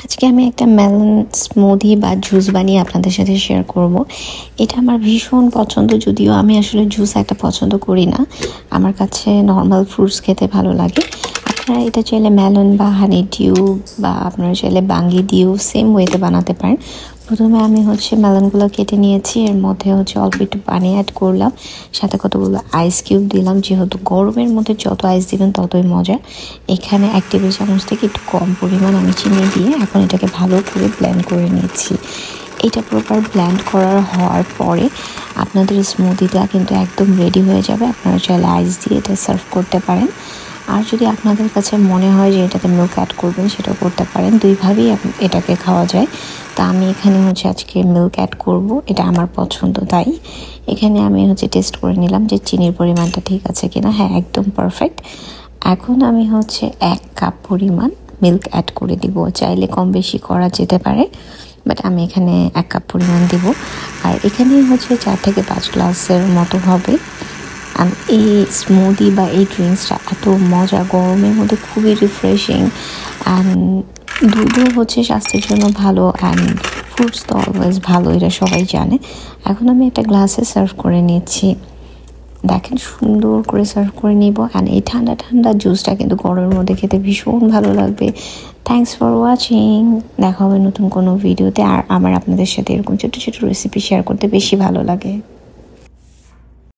আজকে আমি একটা মেলন স্মুদি বা জুস বানিয়ে আপনাদের সাথে শেয়ার করব। এটা আমার ভীষণ পছন্দ, যদিও আমি আসলে জুস একটা পছন্দ করি না। আমার কাছে নর্মাল ফ্রুটস খেতে ভালো লাগে। আপনারা এটা চাইলে মেলন বা হানি ডিউ বা আপনারা চাইলে বাঙ্গি দিয়েও সেম ওয়েতে বানাতে পারেন। প্রথমে আমি মেলনগুলো কেটে নিয়েছি, এর মধ্যে অল্প একটু পানি অ্যাড করলাম, সাথে কতগুলো আইস কিউব দিলাম। যেহেতু গরমের মধ্যে যত আইস দিবেন ততই মজা। এখানে 1 টেবিল চামচ থেকে একটু কম পরিমাণ আমি চিনি দিয়ে এখন এটাকে ভালো করে ব্লেন্ড করে নিচ্ছি। এটা প্রপার ব্লেন্ড হওয়ার পরে আপনাদের স্মুদিটা কিন্তু একদম রেডি হয়ে যাবে। আপনারা চাইলে আইস দিয়ে এটা সার্ভ করতে পারেন, আর যদি আপনাদের কাছে মনে হয় যে এটাতে মিল্ক অ্যাড করবেন সেটাও করতে পারেন। দুইভাবেই এটাকে খাওয়া যায়। তা আমি এখানে আজকে মিল্ক অ্যাড করব, এটা আমার পছন্দ। তাই এখানে আমি টেস্ট করে নিলাম যে চিনির পরিমাণটা ঠিক আছে কিনা। হ্যাঁ, একদম পারফেক্ট। এখন আমি 1 কাপ পরিমাণ মিল্ক অ্যাড করে দিব। চাইলে কম বেশি করা যেতে পারে, বাট আমি এখানে 1 কাপ পরিমাণ দিব। আর এখানে 4 থেকে 5 গ্লাসের মতো হবে। আর এই স্মুদি বা এই ড্রিঙ্কসটা এত মজা, গরমের মধ্যে খুবই রিফ্রেশিং। অ্যান্ড দুধও স্বাস্থ্যের জন্য ভালো, অ্যান্ড ফ্রুটস তো অলওয়েজ ভালো, এটা সবাই জানে। এখন আমি একটা গ্লাসে সার্ভ করে নিচ্ছি। দেখেন, সুন্দর করে সার্ভ করে নিব। অ্যান্ড এই ঠান্ডা ঠান্ডা জুসটা কিন্তু গরমের মধ্যে খেতে ভীষণ ভালো লাগবে। Thanks for watching. দেখা হবে নতুন কোনো ভিডিওতে। আর আমার আপনাদের সাথে এরকম ছোটো ছোটো রেসিপি শেয়ার করতে বেশি ভালো লাগে।